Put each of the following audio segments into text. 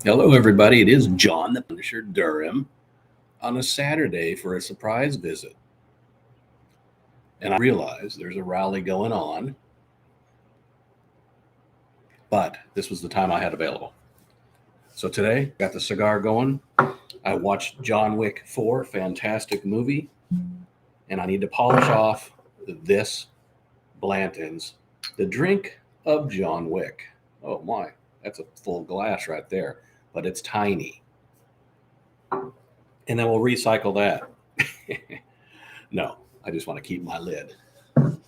Hello, everybody. It is John the Punisher Durham on a Saturday for a surprise visit. And I realize there's a rally going on, but this was the time I had available. So today, got the cigar going. I watched John Wick 4, fantastic movie, and I need to polish off this Blanton's, the drink of John Wick. Oh my, that's a full glass right there, but it's tiny. And then we'll recycle that. No, I just want to keep my lid. All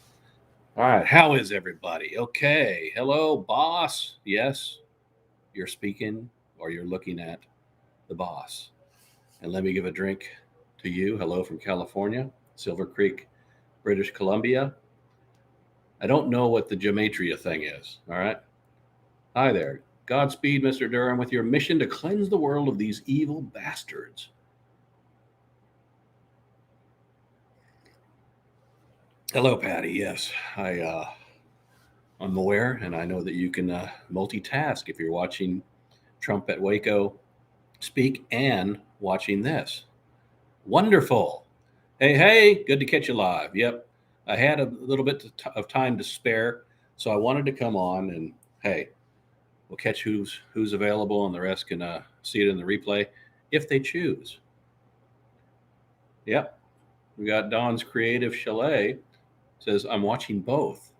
right, how is everybody? Okay, hello, boss. Yes, you're speaking or you're looking at the boss. And let me give a drink to you. Hello from California, Silver Creek, British Columbia. I don't know what the gematria thing is. All right. Hi there. Godspeed, Mr. Durham, with your mission to cleanse the world of these evil bastards. Hello, Patty. Yes, I'm aware, and I know that you can multitask if you're watching Trump at Waco speak and watching this. Wonderful. Hey, hey, good to catch you live. Yep. I had a little bit of time to spare, so I wanted to come on and hey, we'll catch who's available, and the rest can see it in the replay if they choose. Yep. We got Don's Creative Chalet says I'm watching both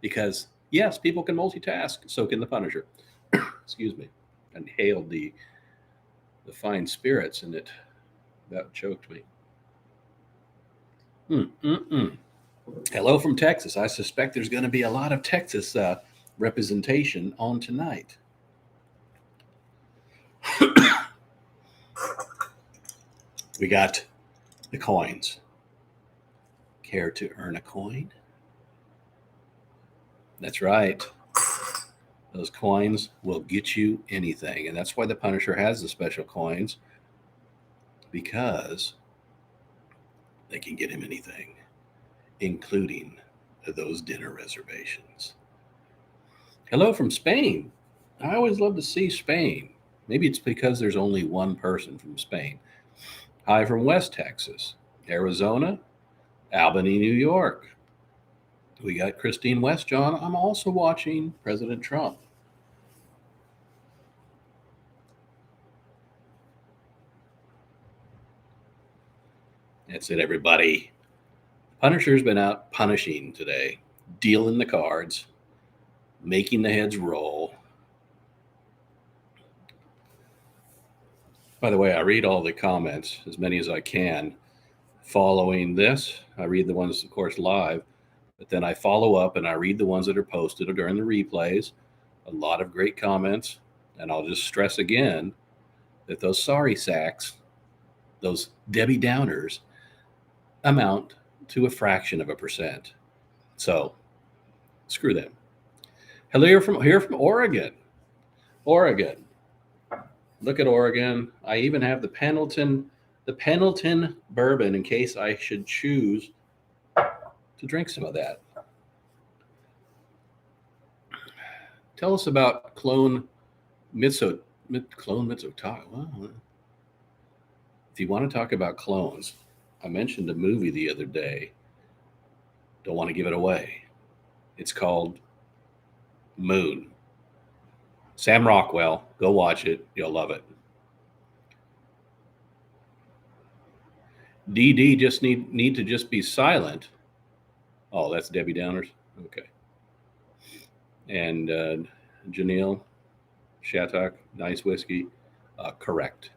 because yes, people can multitask. So can the Punisher. Excuse me. Inhaled the fine spirits, and it that choked me. Mm-mm-mm. Hello from Texas. I suspect there's going to be a lot of Texas representation on tonight. We got the coins. Care to earn a coin? That's right. Those coins will get you anything. And that's why the Punisher has the special coins, because they can get him anything, including those dinner reservations. Hello from Spain. I always love to see Spain. Maybe it's because there's only one person from Spain. Hi from West Texas, Arizona, Albany, New York. We got Christine Westjohn. I'm also watching President Trump. That's it, everybody. Punisher's been out punishing today, dealing the cards, making the heads roll. By the way, I read all the comments, as many as I can, following this. I read the ones, of course, live, but then I follow up and I read the ones that are posted during the replays. A lot of great comments. And I'll just stress again that those sorry sacks, those Debbie Downers, amount to a fraction of a percent. So screw them. Hello, here from Oregon. Oregon. Look at Oregon. I even have the Pendleton bourbon in case I should choose to drink some of that. Tell us about clone Mitsotak. Well, if you want to talk about clones, I mentioned a movie the other day. Don't want to give it away. It's called Moon. Sam Rockwell. Go watch it. You'll love it. DD just need to just be silent. Oh, that's Debbie Downers. Okay. And Janelle Shattuck, nice whiskey. Correct.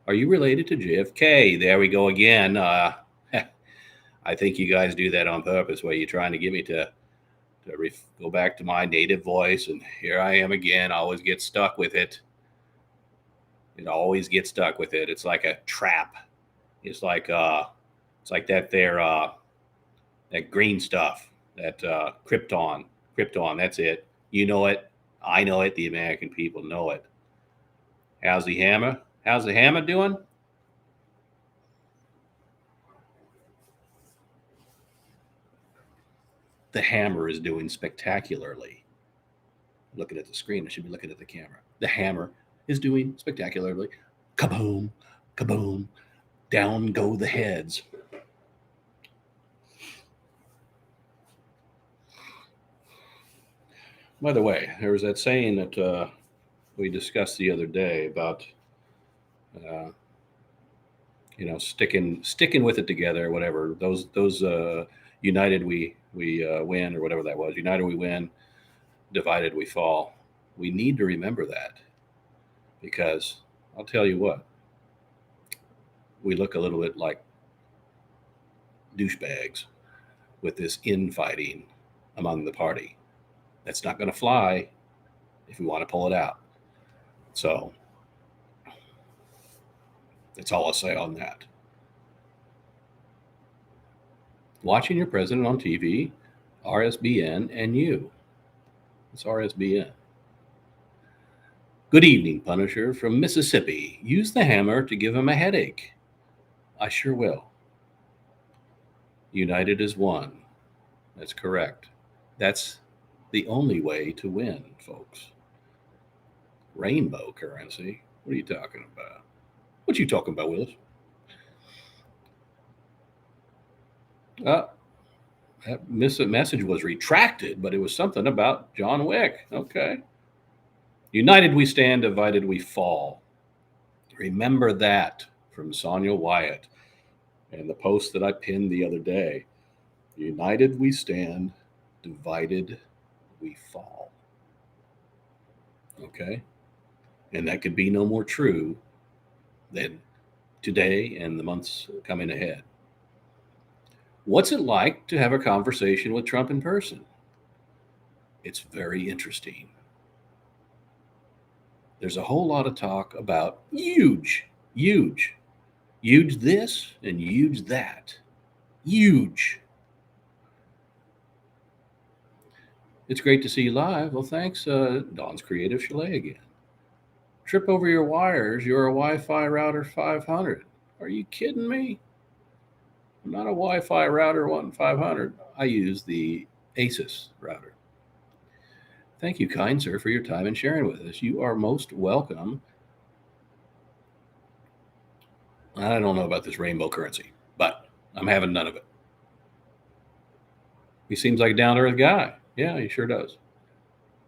Are you related to JFK? There we go again. I think you guys do that on purpose, where you're trying to get me to go back to my native voice, and here I am again. I always get stuck with it. It always gets stuck with it. It's like a trap. It's like that there that green stuff, that Krypton. Krypton. That's it. You know it. I know it. The American people know it. How's the hammer? How's the hammer doing? The hammer is doing spectacularly. Looking at the screen, I should be looking at the camera. The hammer is doing spectacularly. Kaboom, kaboom, down go the heads. By the way, there was that saying that we discussed the other day about uh, sticking with it together, whatever. Those united we win, or whatever that was. United we win, divided we fall. We need to remember that, because I'll tell you what, we look a little bit like douchebags with this infighting among the party. That's not going to fly if we want to pull it out. So that's all I'll say on that. Watching your president on TV, RSBN, and you. It's RSBN. Good evening, Punisher from Mississippi. Use the hammer to give him a headache. I sure will. United as one. That's correct. That's the only way to win, folks. Rainbow currency? What are you talking about? What you talking about, Willis? That message was retracted, but it was something about John Wick. Okay. United we stand, divided we fall. Remember that from Sonia Wyatt and the post that I pinned the other day. United we stand, divided we fall. Okay? And that could be no more true than today and the months coming ahead. What's it like to have a conversation with Trump in person? It's very interesting. There's a whole lot of talk about huge this and huge that. Huge. It's great to see you live. Well, thanks, Dawn's Creative Chalet again. Trip over your wires. You're a Wi-Fi router 500. Are you kidding me? I'm not a Wi-Fi router 1500. I use the ASUS router. Thank you, kind sir, for your time and sharing with us. You are most welcome. I don't know about this rainbow currency, but I'm having none of it. He seems like a down-to-earth guy. Yeah, he sure does.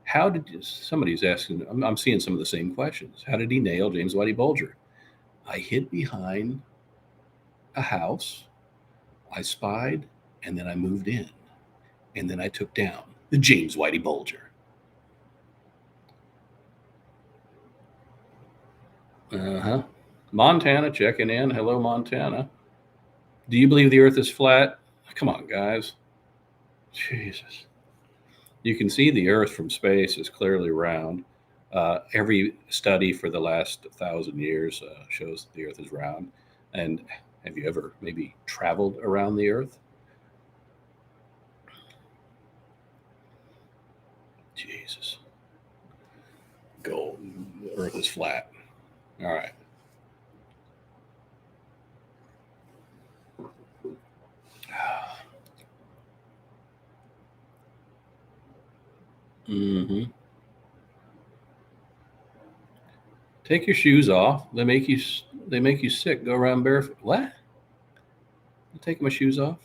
How did somebody's asking? I'm seeing some of the same questions. How did he nail James Whitey Bulger? I hid behind a house. I spied, and then I moved in, and then I took down the James Whitey Bulger. Montana checking in. Hello, Montana. Do you believe the Earth is flat? Come on, guys. Jesus. You can see the Earth from space is clearly round. Every study for the last 1,000 years shows that the Earth is round. And have you ever maybe traveled around the Earth? Jesus. Gold. The Earth is flat. All right. Mm-hmm. Take your shoes off. They make you sick. Go around barefoot. What? I'm taking my shoes off.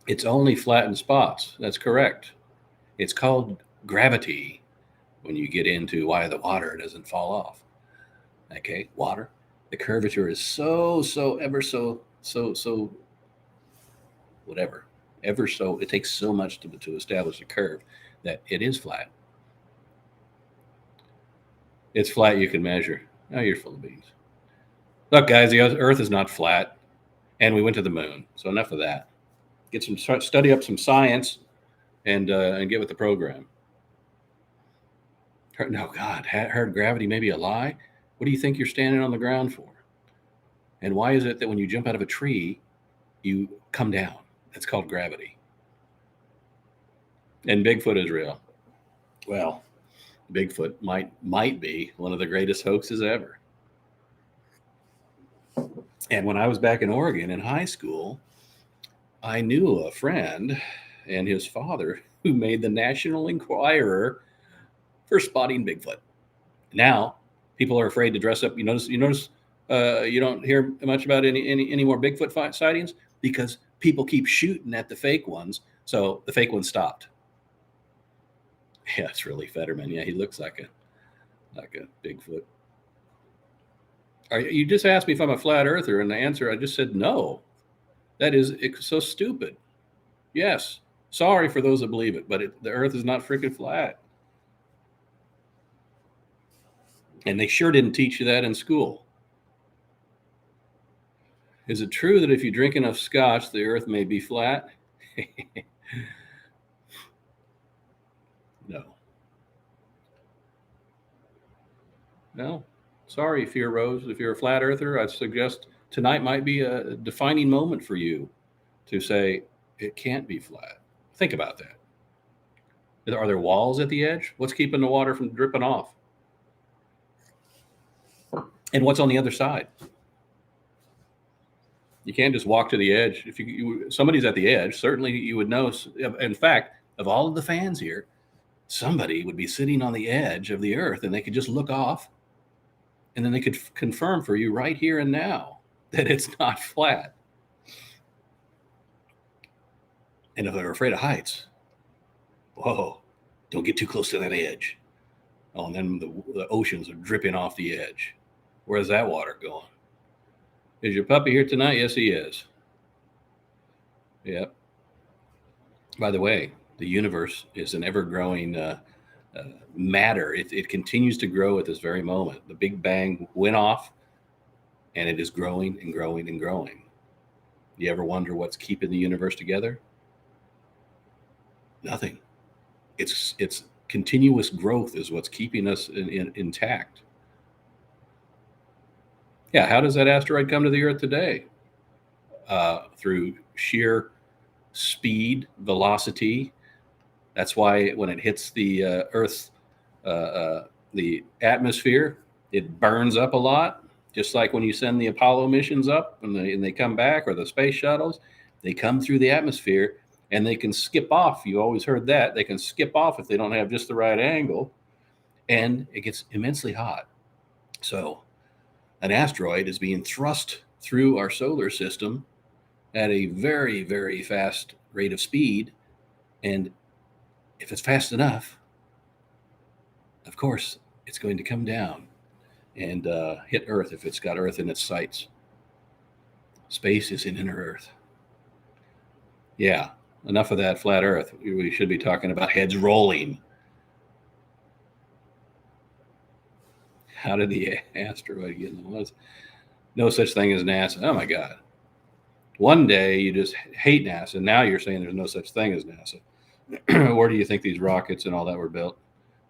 It's only flattened spots. That's correct. It's called gravity when you get into why the water doesn't fall off. Okay, water. The curvature is so whatever. Ever so, it takes so much to establish a curve that it is flat. It's flat, you can measure. Oh, you're full of beans. Look, guys, the Earth is not flat, and we went to the moon. So enough of that. Study up some science, and get with the program. No, God, heard gravity may be a lie. What do you think you're standing on the ground for? And why is it that when you jump out of a tree, you come down? That's called gravity. And Bigfoot is real. Well, Bigfoot might be one of the greatest hoaxes ever. And when I was back in Oregon in high school, I knew a friend and his father who made the National Enquirer for spotting Bigfoot. Now people are afraid to dress up. You notice you don't hear much about any more Bigfoot sightings because people keep shooting at the fake ones. So the fake ones stopped. Yeah, it's really Fetterman. Yeah, he looks like a Bigfoot. You just asked me if I'm a flat earther, and the answer I just said no. That is so stupid. Yes, sorry for those that believe it, but the Earth is not freaking flat. And they sure didn't teach you that in school. Is it true that if you drink enough scotch, the Earth may be flat? No. No. Sorry, Fear Rose. If you're a flat earther, I suggest tonight might be a defining moment for you to say it can't be flat. Think about that. Are there walls at the edge? What's keeping the water from dripping off? And what's on the other side? You can't just walk to the edge. If somebody's at the edge, certainly you would know. In fact, of all of the fans here, somebody would be sitting on the edge of the Earth, and they could just look off, and then they could confirm for you right here and now that it's not flat. And if they're afraid of heights, whoa, don't get too close to that edge. Oh, and then the oceans are dripping off the edge. Where's that water going? Is your puppy here tonight? Yes, he is. Yep. By the way, the universe is an ever-growing matter. It continues to grow at this very moment. The Big Bang went off, and it is growing and growing and growing. You ever wonder what's keeping the universe together? Nothing. It's continuous growth is what's keeping us intact. Yeah, how does that asteroid come to the Earth today? Through sheer speed, velocity. That's why when it hits the Earth's the atmosphere, it burns up a lot. Just like when you send the Apollo missions up and they come back, or the space shuttles, they come through the atmosphere and they can skip off. You always heard that. They can skip off if they don't have just the right angle, and it gets immensely hot. So an asteroid is being thrust through our solar system at a very, very fast rate of speed. And if it's fast enough, of course, it's going to come down and hit Earth if it's got Earth in its sights. Space is in inner Earth. Yeah, enough of that flat Earth. We should be talking about heads rolling. How did the asteroid get in the woods? No such thing as NASA. Oh my God. One day you just hate NASA. Now you're saying there's no such thing as NASA. Where do you think these rockets and all that were built?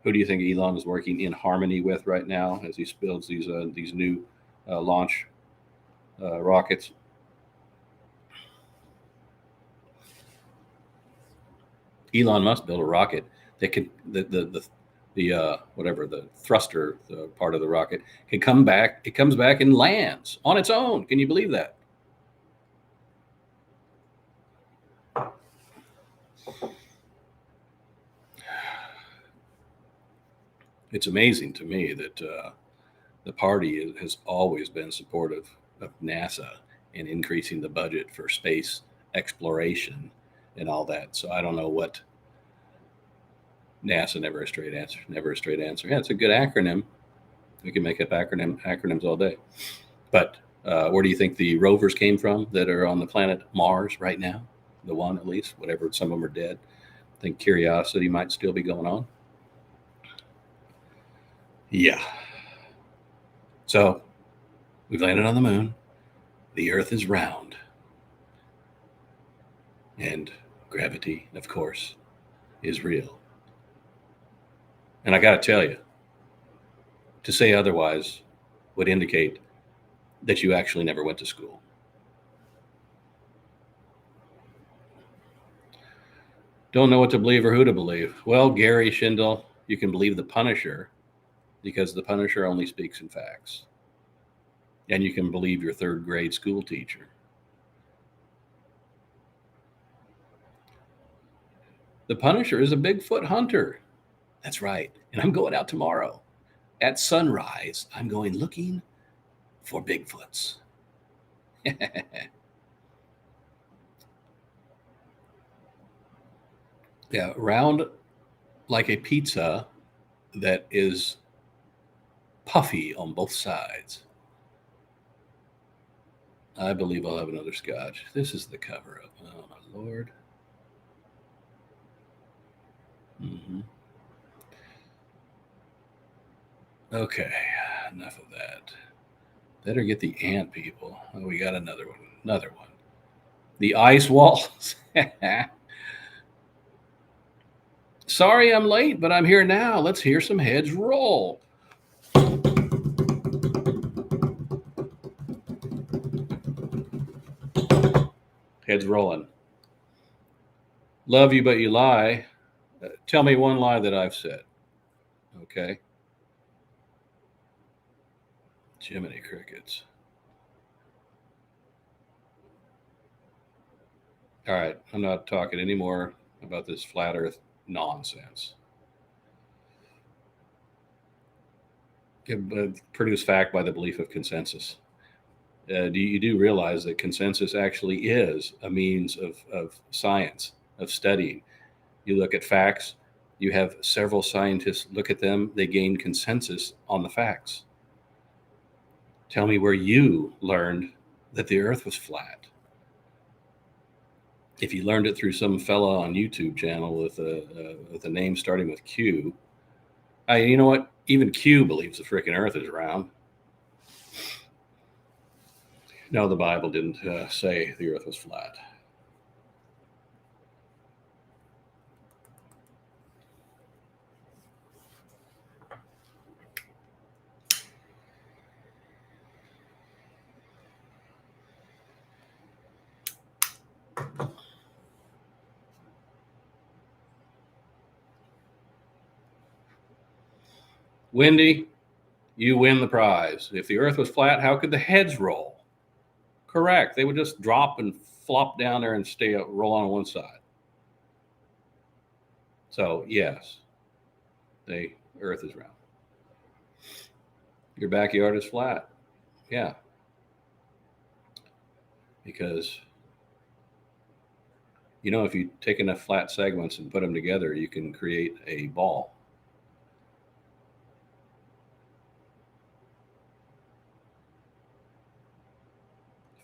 Who do you think Elon is working in harmony with right now as he builds these new launch rockets? Elon must build a rocket that can the whatever the thruster, the part of the rocket, can come back. It comes back and lands on its own. Can you believe that? It's amazing to me that the party has always been supportive of NASA and increasing the budget for space exploration and all that. So I don't know what NASA, never a straight answer. Never a straight answer. Yeah, it's a good acronym. We can make up acronyms all day. But where do you think the rovers came from that are on the planet Mars right now? The one, at least, whatever. Some of them are dead. I think Curiosity might still be going on. Yeah. So we've landed on the moon. The Earth is round. And gravity, of course, is real. And I got to tell you, to say otherwise would indicate that you actually never went to school. Don't know what to believe or who to believe. Well, Gary Schindel, you can believe the Punisher because the Punisher only speaks in facts. And you can believe your third grade school teacher. The Punisher is a Bigfoot hunter. That's right. And I'm going out tomorrow. At sunrise, I'm going looking for Bigfoots. Yeah, round like a pizza that is puffy on both sides. I believe I'll have another scotch. This is the cover up. Oh, my Lord. Mm-hmm. Okay, enough of that. Better get the ant people. Oh, we got another one. Another one. The ice walls. Sorry I'm late, but I'm here now. Let's hear some heads roll. Heads rolling. Love you, but you lie. Tell me one lie that I've said. Okay. Jiminy crickets. All right. I'm not talking anymore about this flat earth nonsense. Produce fact by the belief of consensus. You do realize that consensus actually is a means of science, of studying. You look at facts, you have several scientists look at them, they gain consensus on the facts. Tell me where you learned that the earth was flat. If you learned it through some fella on YouTube channel with a name starting with Q, you know what? Even Q believes the freaking earth is round. No, the Bible didn't say the earth was flat. Wendy, you win the prize. If the earth was flat, how could the heads roll? Correct. They would just drop and flop down there and roll on one side. So, yes, the earth is round. Your backyard is flat. Yeah. Because, if you take enough flat segments and put them together, you can create a ball.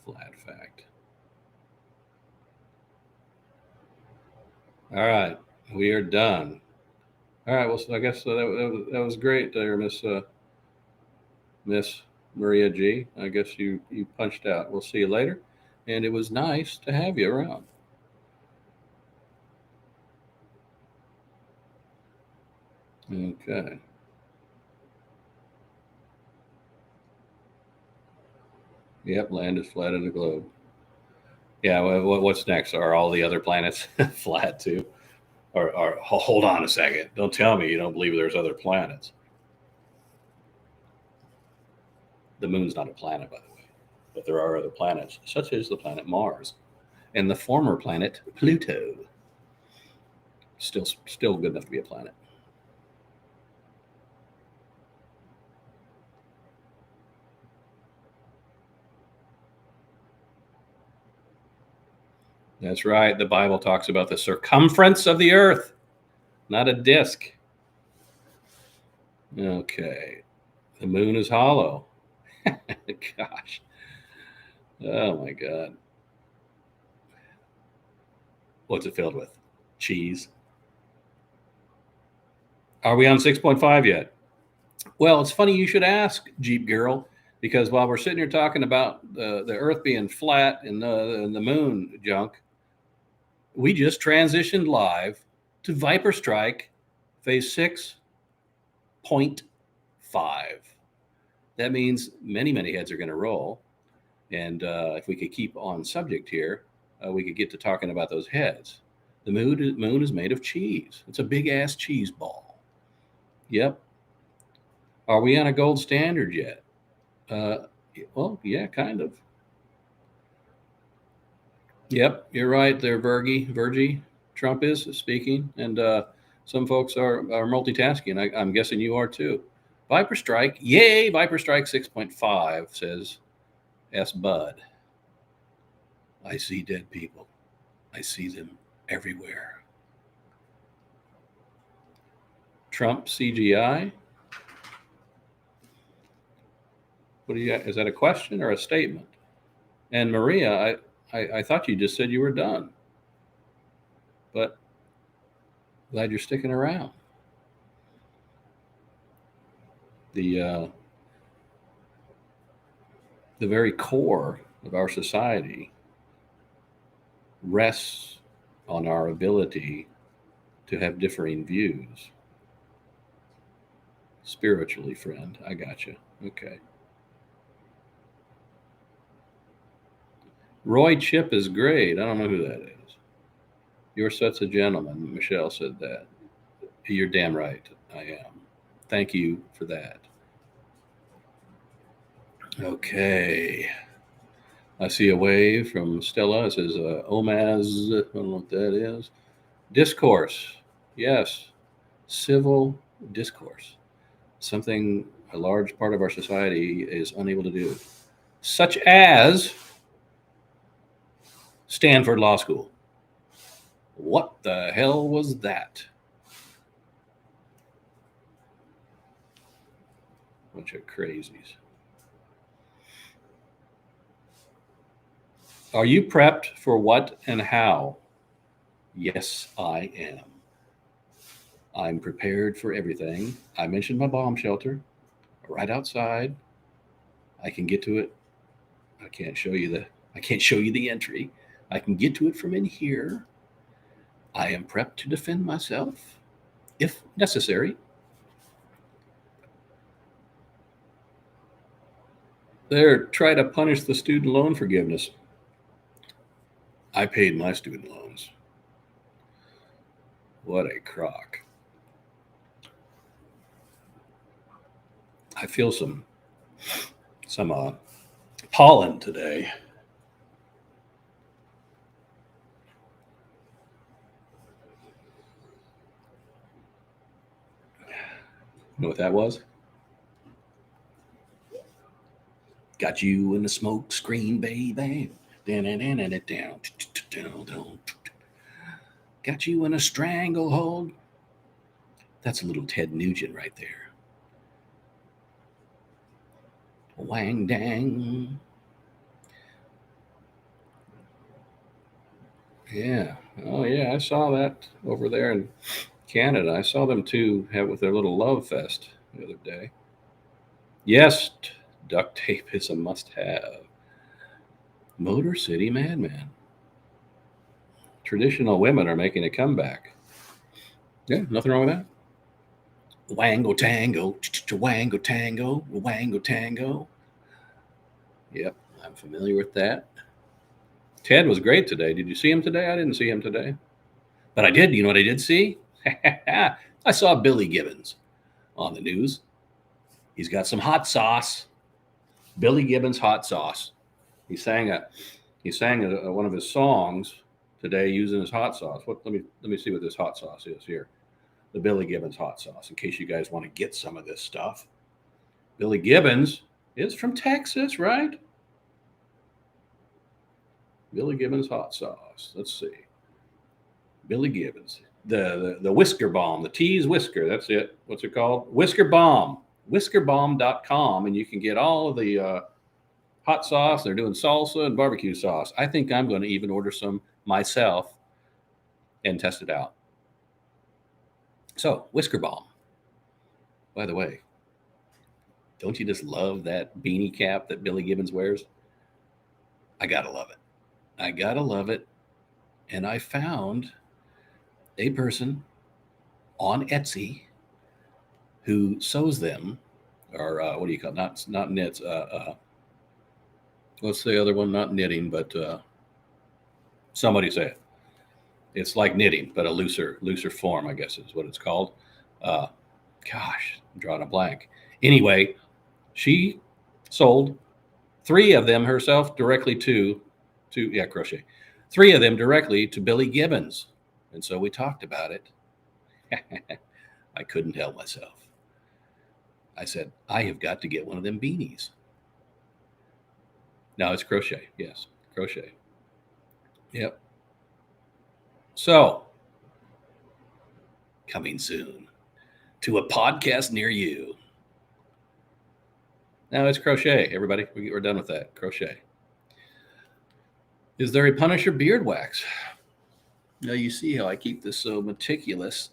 Flat fact. All right, we are done. All right, well, so I guess that was great there, Miss Maria G. I guess you punched out. We'll see you later, and it was nice to have you around. Okay. Yep, land is flat in the globe. Yeah, what's next? Are all the other planets flat too? Or hold on a second. Don't tell me you don't believe there's other planets. The moon's not a planet, by the way, but there are other planets, such as the planet Mars and the former planet Pluto. Still good enough to be a planet. That's right. The Bible talks about the circumference of the earth, not a disk. Okay. The moon is hollow. Gosh. Oh my God. What's it filled with? Cheese. Are we on 6.5 yet? Well, it's funny you should ask, Jeep Girl, because while we're sitting here talking about the earth being flat and the moon junk, we just transitioned live to Viper Strike phase 6.5. That means many heads are going to roll. And if we could keep on subject here, we could get to talking about those heads. The moon is made of cheese. It's a big ass cheese ball. Yep. Are we on a gold standard yet? Well, yeah, kind of. Yep, you're right there, Virgie. Trump is speaking, and some folks are multitasking. I'm guessing you are too. Viper Strike, yay! Viper Strike 6.5 says, S. Bud. I see dead people. I see them everywhere. Trump CGI. What do you? Is that a question or a statement? And Maria, I thought you just said you were done, but glad you're sticking around. The very core of our society rests on our ability to have differing views. Spiritually, friend, I got you. Okay. Roy Chip is great. I don't know who that is. You're such a gentleman. Michelle said that. You're damn right. I am. Thank you for that. Okay. I see a wave from Stella. It says OMAS. I don't know what that is. Discourse. Yes. Civil discourse. Something a large part of our society is unable to do. Such as Stanford Law School. What the hell was that? Bunch of crazies. Are you prepped for what and how? Yes, I am. I'm prepared for everything. I mentioned my bomb shelter right outside. I can get to it. I can't show you the entry. I can get to it from in here. I am prepped to defend myself if necessary. They're trying to punish the student loan forgiveness. I paid my student loans. What a crock. I feel some pollen today. You know what that was? Got you in the smoke screen, baby. Got you in a stranglehold. That's a little Ted Nugent right there. Wang dang. Yeah. Oh, yeah. I saw that over there in Canada. I saw them two have with their little love fest the other day. Yes, duct tape is a must-have. Motor City Madman. Traditional women are making a comeback. Yeah, nothing wrong with that. Wango tango, wango tango, wango tango. Yep, I'm familiar with that. Ted was great today. Did you see him today? I didn't see him today. But I did. You know what I did see? I saw Billy Gibbons on the news. He's got some hot sauce. Billy Gibbons hot sauce. He sang one of his songs today using his hot sauce. Let me see what this hot sauce is here. The Billy Gibbons hot sauce, in case you guys want to get some of this stuff. Billy Gibbons is from Texas, right? Billy Gibbons hot sauce. Let's see. Billy Gibbons. The Whisker Bomb, the Tease Whisker. That's it. What's it called? Whisker Bomb. Whiskerbomb.com, and you can get all of the hot sauce. They're doing salsa and barbecue sauce. I think I'm going to even order some myself and test it out. So, Whisker Bomb. By the way, don't you just love that beanie cap that Billy Gibbons wears? I gotta love it. I gotta love it. And I found a person on Etsy who sews them, or what do you call it? Not knits. What's the other one? Not knitting, but somebody say it. It's like knitting, but a looser form, I guess is what it's called. Gosh, I'm drawing a blank. Anyway, she sold 3 of them herself directly to crochet. 3 of them directly to Billy Gibbons. And so we talked about it. I couldn't help myself. I said, I have got to get one of them beanies. No, it's crochet. Yes, crochet. Yep. So, coming soon to a podcast near you. Now it's crochet, everybody. We're done with that. Crochet. Is there a Punisher beard wax? Now you see how I keep this so meticulous.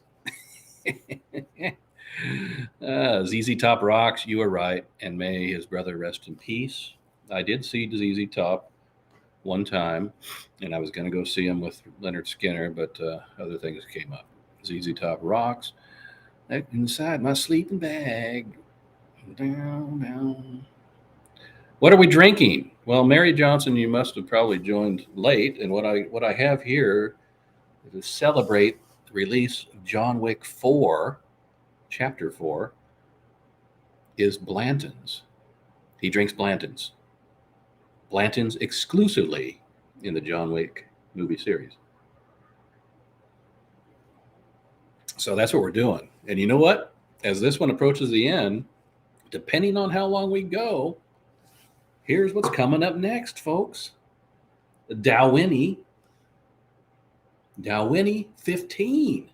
ZZ Top rocks. You are right. And may his brother rest in peace. I did see ZZ Top one time, and I was going to go see him with Leonard Skinner, but other things came up. ZZ Top rocks. Inside my sleeping bag. Down, down. What are we drinking? Well, Mary Johnson, you must have probably joined late, and what I have here is to celebrate the release of John Wick 4, Chapter 4, is Blanton's. He drinks Blanton's. Blanton's exclusively in the John Wick movie series. So that's what we're doing. And you know what? As this one approaches the end, depending on how long we go, here's what's coming up next, folks. The Dalwhinnie 15.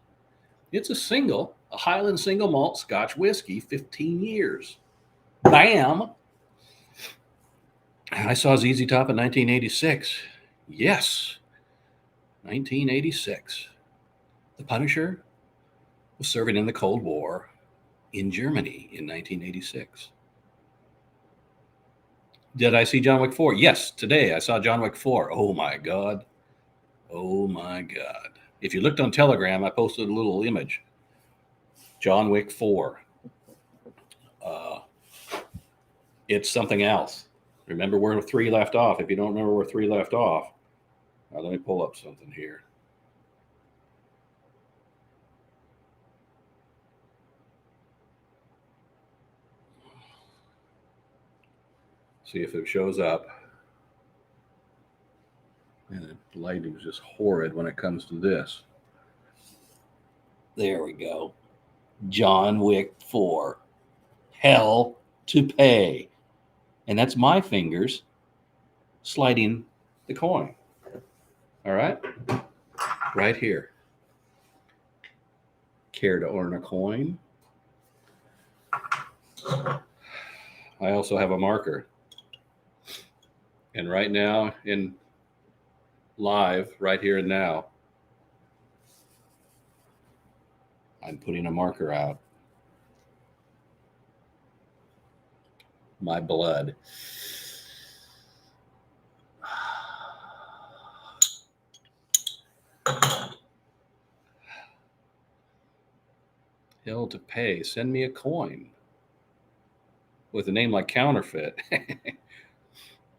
It's a single, a Highland single malt Scotch whiskey, 15 years. Bam! I saw ZZ Top in 1986. Yes, 1986. The Punisher was serving in the Cold War in Germany in 1986. Did I see John Wick 4? Yes, today I saw John Wick 4. Oh my God. Oh my God. If you looked on Telegram, I posted a little image. John Wick 4. It's something else. Remember where 3 left off. If you don't remember where 3 left off, let me pull up something here. See if it shows up. And the lighting is just horrid when it comes to this. There we go. John Wick 4. Hell to pay. And that's my fingers sliding the coin. All right? Right here. Care to earn a coin? I also have a marker. And right now, in live, right here and now, I'm putting a marker out. My blood. Hell to pay. Send me a coin. With a name like Counterfeit.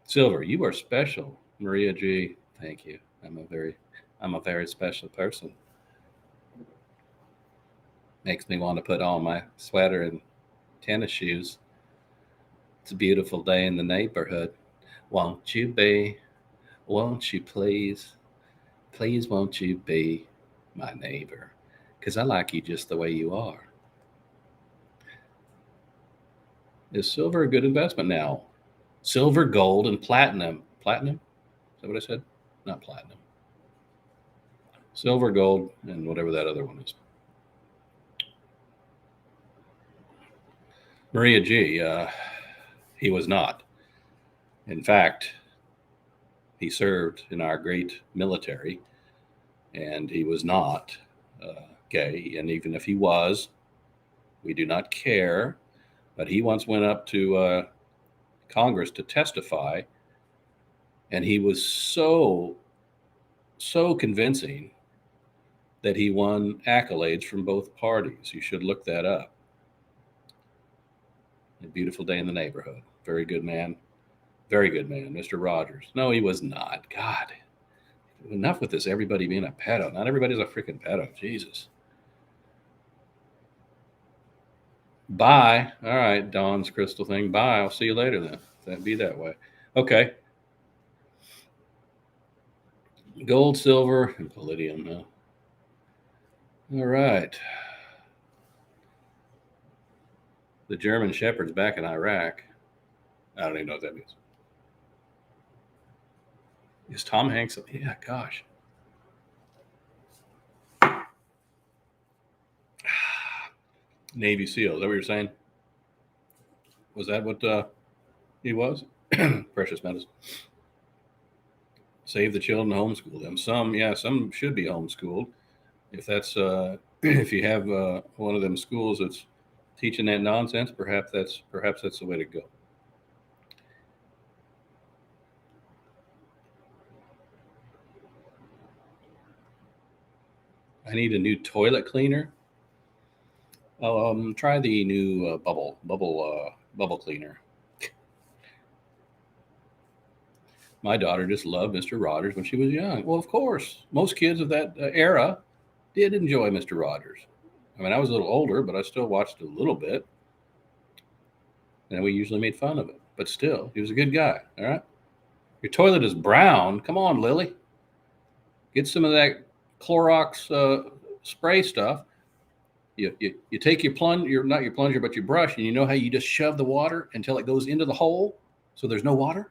Silver, you are special. Maria G, thank you. I'm a very special person. Makes me want to put on my sweater and tennis shoes. It's a beautiful day in the neighborhood. Won't you be? Won't you please? Please won't you be my neighbor? Because I like you just the way you are. Is silver a good investment now? Silver, gold, and platinum. Platinum? Is that what I said? Not platinum. Silver, gold, and whatever that other one is. Maria G, he was not. In fact, he served in our great military, and he was not gay. And even if he was, we do not care. But he once went up to Congress to testify, and he was so convincing that he won accolades from both parties. You should look that up. A beautiful day in the neighborhood. Very good man. Very good man, Mr. Rogers. No, he was not. God, enough with this everybody being a pedo. Not everybody's a freaking pedo. Jesus. Bye. All right, Dawn's crystal thing. Bye. I'll see you later then. That'd be that way. Okay. Gold, silver, and palladium. No. All right. The German Shepherd's back in Iraq. I don't even know what that means. Is Tom Hanks? Yeah, gosh. Navy SEAL. Is that what you're saying? Was that what he was? Precious medicine. Save the children, homeschool them. Some should be homeschooled. If that's if you have one of them schools that's teaching that nonsense, perhaps that's the way to go. I need a new toilet cleaner. Try the new bubble cleaner. My daughter just loved Mr. Rogers when she was young. Well, of course, most kids of that era did enjoy Mr. Rogers. I mean, I was a little older, but I still watched a little bit, and we usually made fun of it. But still, he was a good guy. All right. Your toilet is brown. Come on, Lily. Get some of that Clorox spray stuff. You take your not your plunger, but your brush, and you know how you just shove the water until it goes into the hole, so there's no water.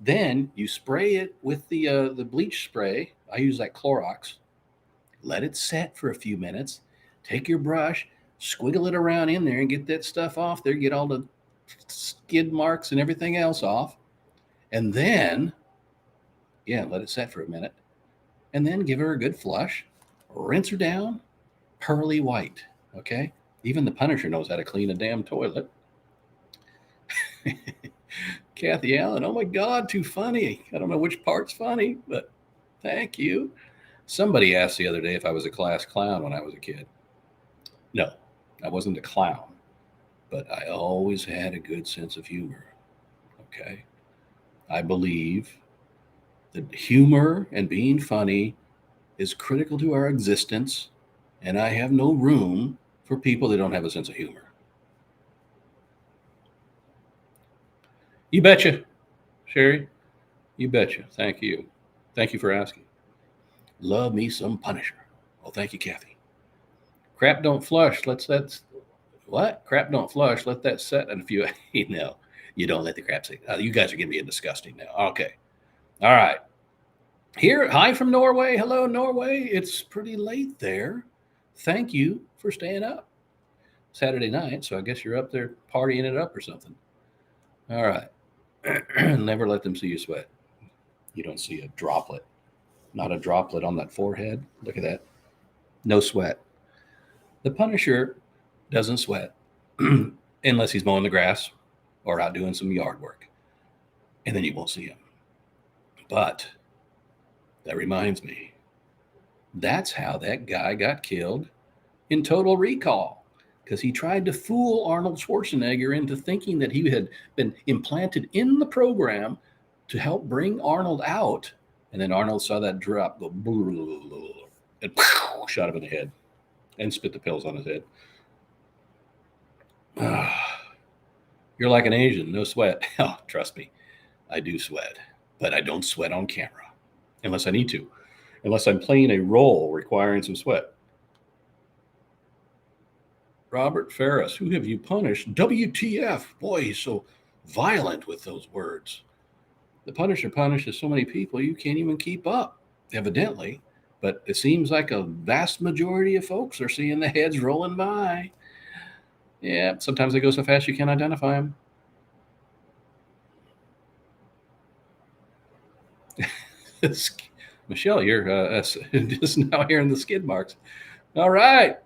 Then you spray it with the bleach spray. I use that Clorox. Let it set for a few minutes. Take your brush, squiggle it around in there, and get that stuff off there. Get all the skid marks and everything else off, and then let it set for a minute, and then give her a good flush. Rinse her down. Pearly white, okay? Even the Punisher knows how to clean a damn toilet. Kathy Allen, oh my God, too funny. I don't know which part's funny, but thank you. Somebody asked the other day if I was a class clown when I was a kid. No, I wasn't a clown, but I always had a good sense of humor, okay? I believe that humor and being funny is critical to our existence. And I have no room for people that don't have a sense of humor. You betcha, Sherry. You betcha. Thank you. Thank you for asking. Love me some Punisher. Oh, thank you, Kathy. Crap don't flush. What? Crap don't flush. Let that set in a few. No, you don't let the crap sit. You guys are getting me disgusting now. Okay. All right. Here, hi from Norway. Hello, Norway. It's pretty late there. Thank you for staying up. Saturday night, so I guess you're up there partying it up or something. All right. Never let them see you sweat. You don't see a droplet. Not a droplet on that forehead. Look at that. No sweat. The Punisher doesn't sweat unless he's mowing the grass or out doing some yard work. And then you won't see him. But that reminds me, that's how that guy got killed in Total Recall, because he tried to fool Arnold Schwarzenegger into thinking that he had been implanted in the program to help bring Arnold out. And then Arnold saw that drop go and shot him in the head and spit the pills on his head. You're like an Asian, no sweat. Oh, trust me, I do sweat, but I don't sweat on camera unless I need to. Unless I'm playing a role requiring some sweat. Robert Ferris, who have you punished? WTF. Boy, he's so violent with those words. The Punisher punishes so many people you can't even keep up, evidently. But it seems like a vast majority of folks are seeing the heads rolling by. Yeah, sometimes they go so fast you can't identify them. Michelle, you're just now hearing the skid marks. All right.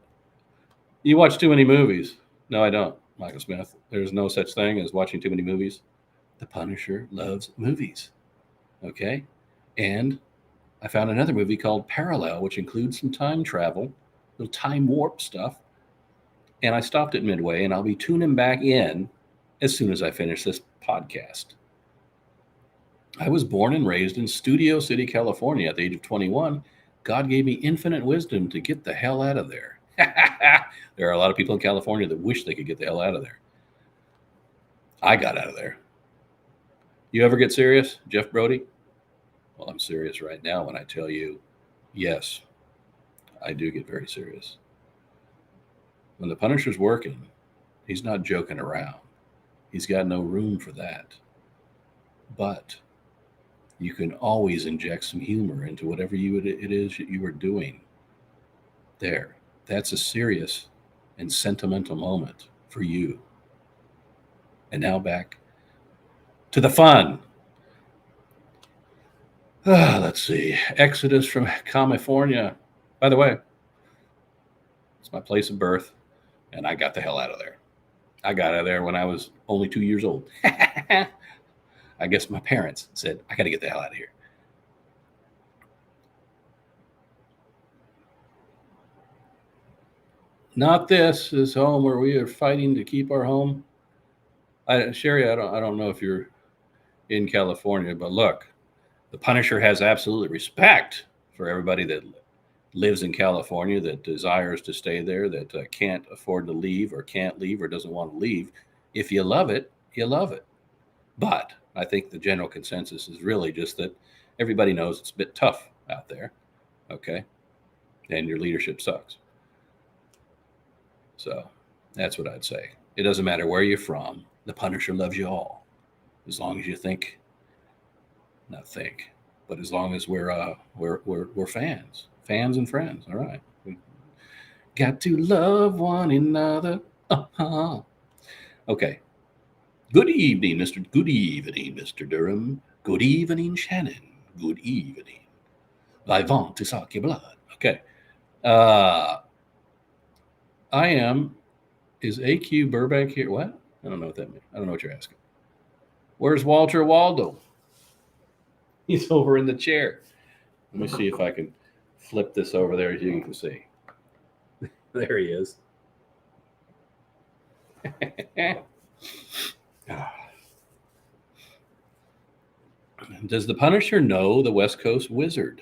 You watch too many movies. No, I don't, Michael Smith. There's no such thing as watching too many movies. The Punisher loves movies. Okay? And I found another movie called Parallel, which includes some time travel, little time warp stuff. And I stopped it midway, and I'll be tuning back in as soon as I finish this podcast. I was born and raised in Studio City, California at the age of 21. God gave me infinite wisdom to get the hell out of there. There are a lot of people in California that wish they could get the hell out of there. I got out of there. You ever get serious, Jeff Brody? Well, I'm serious right now when I tell you, yes, I do get very serious. When the Punisher's working, He's not joking around. He's got no room for that. But you can always inject some humor into whatever it is that you are doing. There. That's a serious and sentimental moment for you. And now back to the fun. Let's see. Exodus from California. By the way, it's my place of birth, and I got the hell out of there. I got out of there when I was only 2 years old. I guess my parents said, I got to get the hell out of here. Not this home where we are fighting to keep our home. Sherry, I don't know if you're in California, but look, the Punisher has absolutely respect for everybody that lives in California, that desires to stay there, that can't afford to leave or can't leave or doesn't want to leave. If you love it, you love it. But I think the general consensus is really just that everybody knows it's a bit tough out there, okay? And your leadership sucks. So that's what I'd say. It doesn't matter where you're from. The Punisher loves you all, as long as you not think, but as long as we're fans and friends. All right, we got to love one another. Okay. Good evening, Mr. Good evening, Mr. Durham. Good evening, Shannon. Good evening. I want to suck your blood. Okay. Is AQ Burbank here? What? I don't know what that means. I don't know what you're asking. Where's Walter Waldo? He's over in the chair. Let me see if I can flip this over there so you can see. There he is. Does the Punisher know the West Coast Wizard?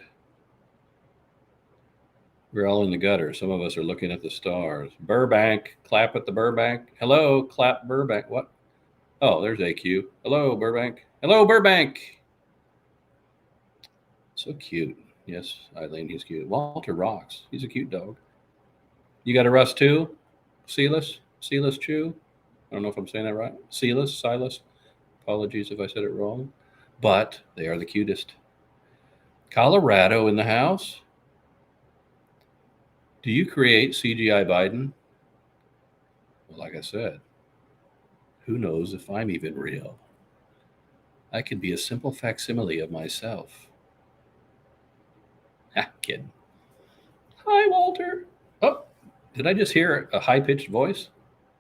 We're all in the gutter. Some of us are looking at the stars. Burbank. Clap at the Burbank. Hello, clap Burbank. What? Oh, there's AQ. Hello, Burbank. Hello, Burbank. So cute. Yes, Eileen, he's cute. Walter rocks. He's a cute dog. You got a Russ too? Silas Chew? I don't know if I'm saying that right. Silas. Apologies if I said it wrong. But they are the cutest. Colorado in the house. Do you create CGI Biden? Well, like I said, who knows if I'm even real? I could be a simple facsimile of myself. Ha, kidding. Hi, Walter. Oh, did I just hear a high-pitched voice?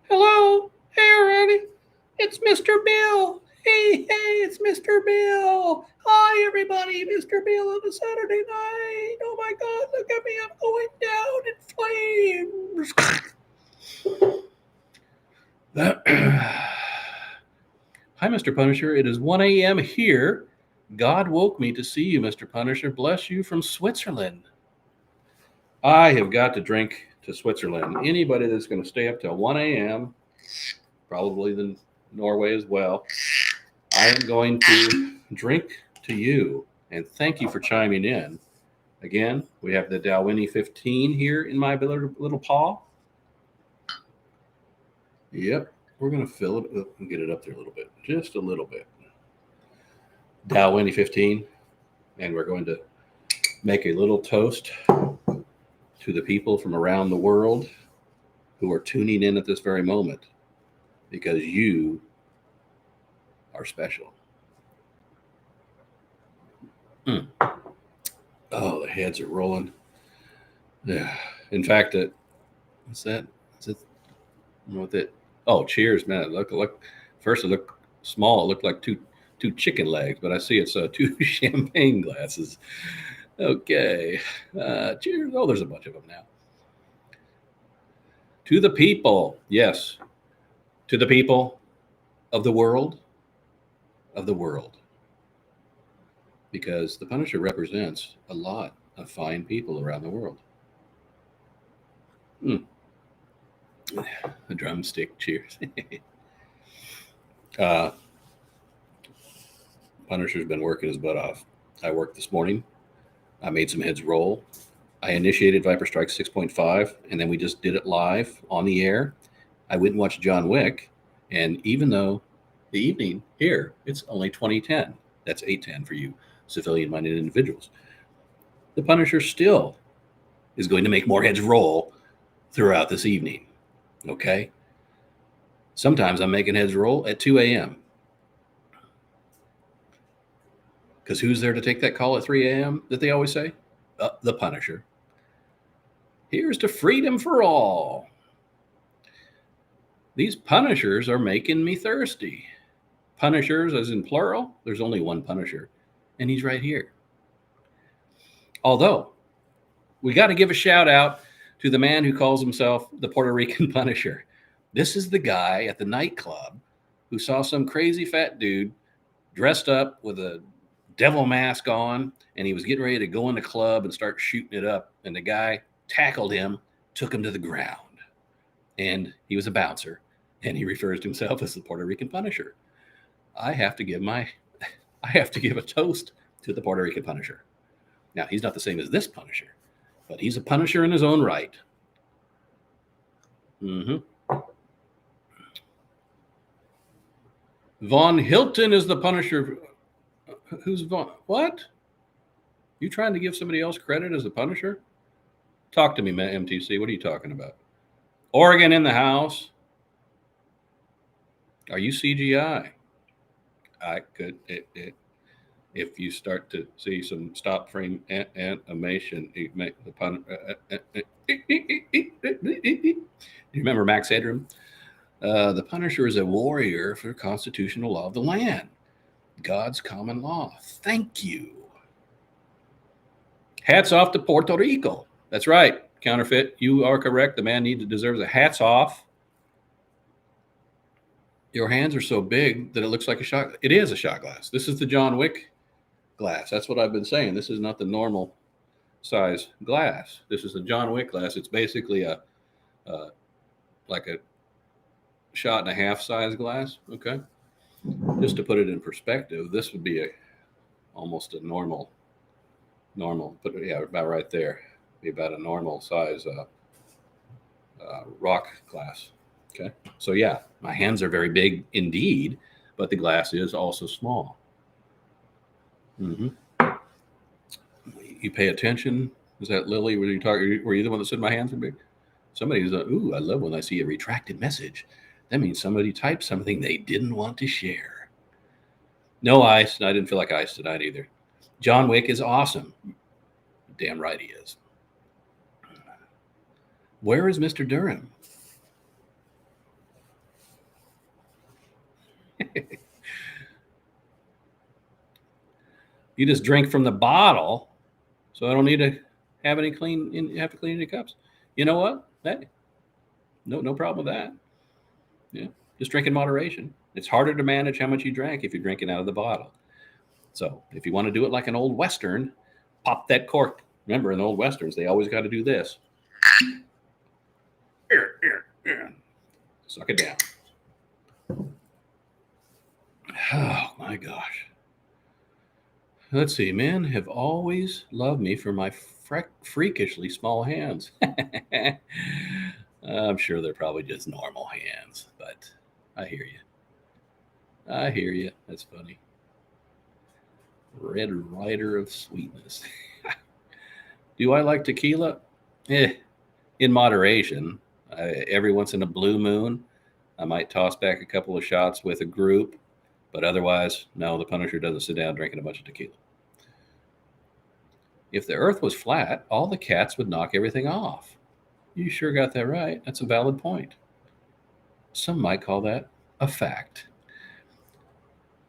Hello. Hey, everybody. It's Mr. Bill. Hey, it's Mr. Bill. Hi, everybody. Mr. Bill on a Saturday night. Oh, my God. Look at me. I'm going down in flames. Hi, Mr. Punisher. It is 1 a.m. here. God woke me to see you, Mr. Punisher. Bless you from Switzerland. I have got to drink to Switzerland. Anybody that's going to stay up till 1 a.m., probably the Norway as well, I am going to drink to you. And thank you for chiming in. Again, we have the Dalwhinnie 15 here in my little paw. Yep, we're going to fill it up and get it up there a little bit. Just a little bit. Dalwhinnie 15. And we're going to make a little toast to the people from around the world who are tuning in at this very moment, because you are special. Oh, the heads are rolling. Yeah. In fact, what's that? Is it? I don't know what that. Oh, cheers, man! Look. First, it looked small. It looked like two chicken legs, but I see it's 2 champagne glasses. Okay. Cheers. Oh, there's a bunch of them now. To the people, yes. To the people of the world. Because the Punisher represents a lot of fine people around the world. A drumstick, cheers. Punisher's been working his butt off. I worked this morning. I made some heads roll. I initiated Viper Strike 6.5, and then we just did it live on the air. I went and watched John Wick, and even though the evening here, it's only 2010, that's 8:10 for you civilian-minded individuals, the Punisher still is going to make more heads roll throughout this evening. Okay? Sometimes I'm making heads roll at 2 a.m. Because who's there to take that call at 3 a.m. that they always say? The Punisher. Here's to freedom for all. These Punishers are making me thirsty. Punishers, as in plural, there's only one Punisher, and he's right here. Although, we got to give a shout out to the man who calls himself the Puerto Rican Punisher. This is the guy at the nightclub who saw some crazy fat dude dressed up with a devil mask on, and he was getting ready to go in the club and start shooting it up, and the guy tackled him, took him to the ground, and he was a bouncer, and he refers to himself as the Puerto Rican Punisher. I have to give a toast to the Puerto Rican Punisher. Now, he's not the same as this Punisher, but he's a Punisher in his own right. Von Hilton is the Punisher. Who's Von? What? You trying to give somebody else credit as the Punisher? Talk to me, MTC. What are you talking about? Oregon in the house. Are you CGI? I could. If you start to see some stop frame animation, you make the pun. You remember Max Headroom? The Punisher is a warrior for constitutional law of the land, God's common law. Thank you. Hats off to Puerto Rico. That's right, Counterfeit. You are correct. The man deserves a hats off. Your hands are so big that it looks like a shot. It is a shot glass. This is the John Wick glass. That's what I've been saying. This is not the normal size glass. This is a John Wick glass. It's basically like a shot and a half size glass. Okay. Just to put it in perspective, this would be almost a normal, but yeah, about right there. Be about a normal size rock glass. Okay. So yeah, my hands are very big indeed, but the glass is also small. You pay attention. Was that Lily? Were you the one that said my hands are big? Somebody's ooh, I love when I see a retracted message. That means somebody typed something they didn't want to share. No ice. I didn't feel like ice tonight either. John Wick is awesome. Damn right he is. Where is Mr. Durham? You just drink from the bottle, so I don't need to have to clean any cups. You know what? Hey, no problem with that. Yeah, just drink in moderation. It's harder to manage how much you drank if you're drinking out of the bottle. So if you want to do it like an old Western, pop that cork. Remember, in the old Westerns, they always got to do this. Suck it down. Oh, my gosh. Let's see. Men have always loved me for my freakishly small hands. I'm sure they're probably just normal hands, but I hear you. That's funny. Red Rider of Sweetness. Do I like tequila? In moderation. Every once in a blue moon, I might toss back a couple of shots with a group, but otherwise, no, the Punisher doesn't sit down drinking a bunch of tequila. If the earth was flat, all the cats would knock everything off. You sure got that right. That's a valid point. Some might call that a fact.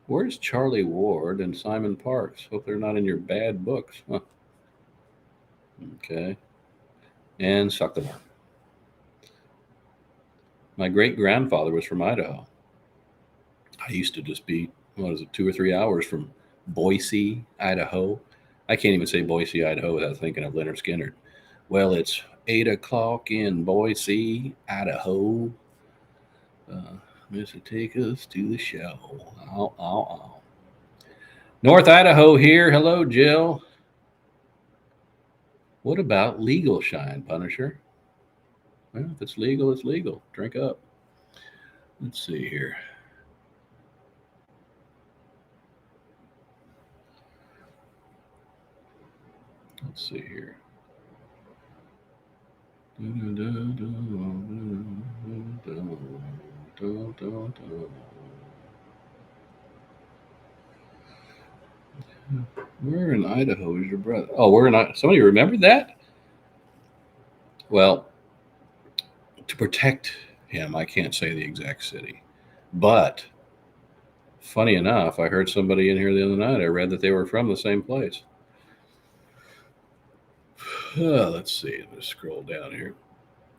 Where's Charlie Ward and Simon Parks? Hope they're not in your bad books. Huh. Okay. And suck the mark. My great-grandfather was from Idaho. I used to just be, 2 or 3 hours from Boise, Idaho. I can't even say Boise, Idaho without thinking of Leonard Skinner. Well, it's 8 o'clock in Boise, Idaho. Mr. Take us to the show. North Idaho here. Hello, Jill. What about legal shine, Punisher? Well, if it's legal, it's legal. Drink up. Let's see here. Let's see here. Where in Idaho is your brother? Oh, we're in Idaho. Somebody remembered that? Well, to protect him, I can't say the exact city. But funny enough, I heard somebody in here the other night. I read that they were from the same place. Let's see. Let's scroll down here.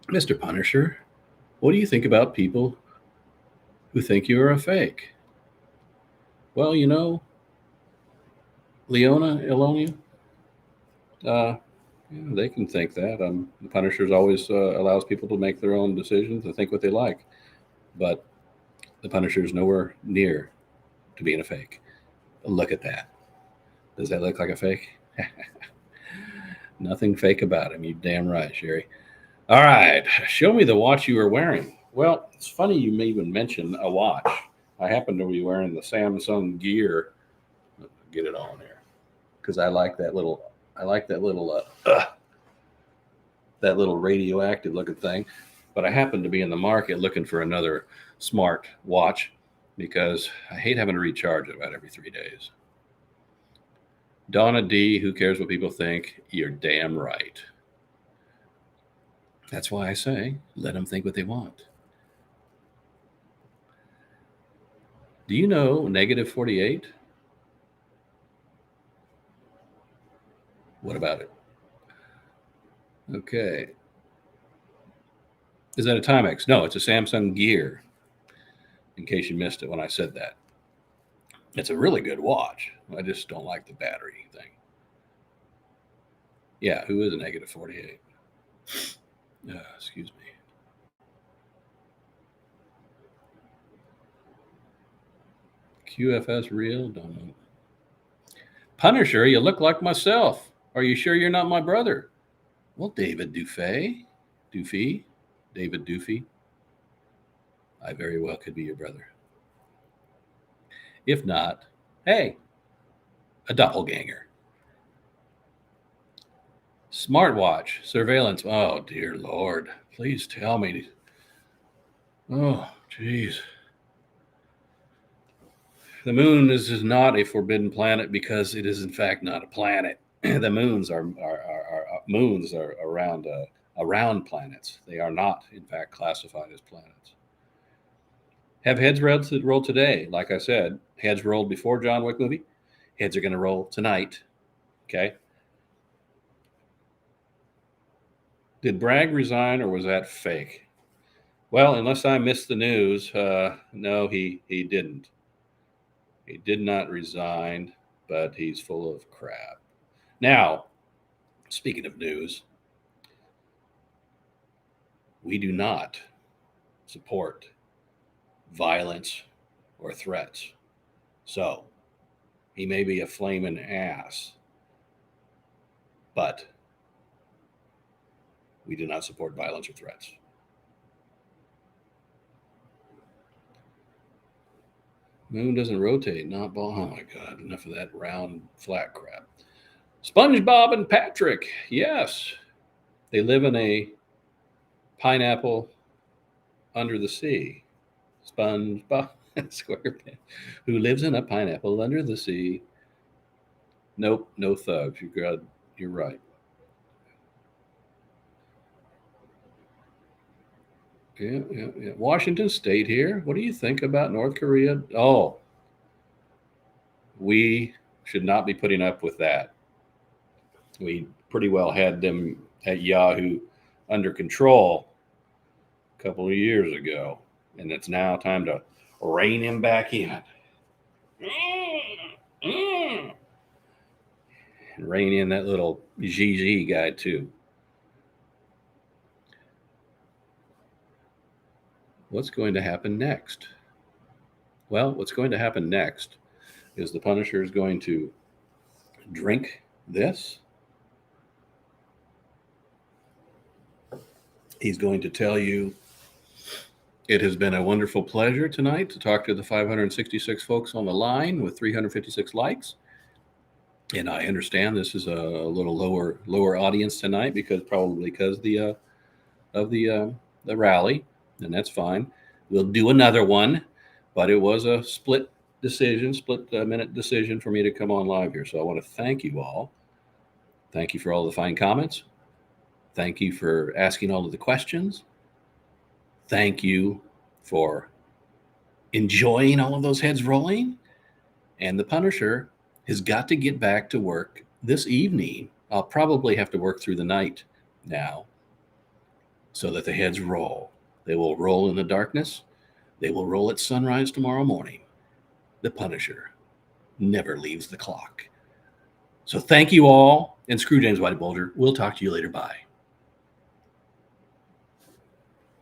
Mr. Punisher, what do you think about people who think you are a fake? Well, Ilonia, they can think that. The Punisher's always allows people to make their own decisions and think what they like. But the Punisher's nowhere near to being a fake. Look at that. Does that look like a fake? Nothing fake about him. You damn right, Sherry. All right. Show me the watch you were wearing. Well, it's funny you may even mention a watch. I happen to be wearing the Samsung Gear. Get it on there because I like that little. That little radioactive looking thing. But I happen to be in the market looking for another smart watch because I hate having to recharge it about every 3 days. Donna D, who cares what people think? You're damn right. That's why I say, let them think what they want. Do you know negative 48? What about it? Okay. Is that a Timex? No, it's a Samsung Gear, in case you missed it when I said that. It's a really good watch. I just don't like the battery thing. Yeah, who is a negative 48? Excuse me. QFS real? Don't know. Punisher, you look like myself. Are you sure you're not my brother? Well, David Dufay. David Dufy. I very well could be your brother. If not, hey, a doppelganger. Smartwatch, surveillance. Oh, dear Lord. Please tell me. Oh, jeez. The moon is not a forbidden planet because it is, in fact, not a planet. The moons are around planets. They are not, in fact, classified as planets. Have heads rolled today? Like I said, heads rolled before John Wick movie. Heads are going to roll tonight. Okay. Did Bragg resign or was that fake? Well, unless I missed the news, no, he didn't. He did not resign, but he's full of crap. Now, speaking of news, we do not support violence or threats. So, he may be a flaming ass, but we do not support violence or threats. Moon doesn't rotate, not ball. Oh my God, enough of that round, flat crap. SpongeBob and Patrick, yes. They live in a pineapple under the sea. SpongeBob SquarePants, who lives in a pineapple under the sea. Nope, no thugs. You're right. Yeah. Washington State here. What do you think about North Korea? Oh, we should not be putting up with that. We pretty well had them at Yahoo under control a couple of years ago, and it's now time to rein him back in. And rein in that little GG guy, too. What's going to happen next? Well, what's going to happen next is the Punisher is going to drink this. He's going to tell you It has been a wonderful pleasure tonight to talk to the 566 folks on the line with 356 likes. And I understand this is a little lower audience tonight because the rally, and that's fine. We'll do another one, but it was a split minute decision for me to come on live here. So I want to thank you all. Thank you for all the fine comments. Thank you for asking all of the questions. Thank you for enjoying all of those heads rolling. And the Punisher has got to get back to work this evening. I'll probably have to work through the night now so that the heads roll. They will roll in the darkness. They will roll at sunrise tomorrow morning. The Punisher never leaves the clock. So thank you all. And screw James Whitey Bulger. We'll talk to you later. Bye.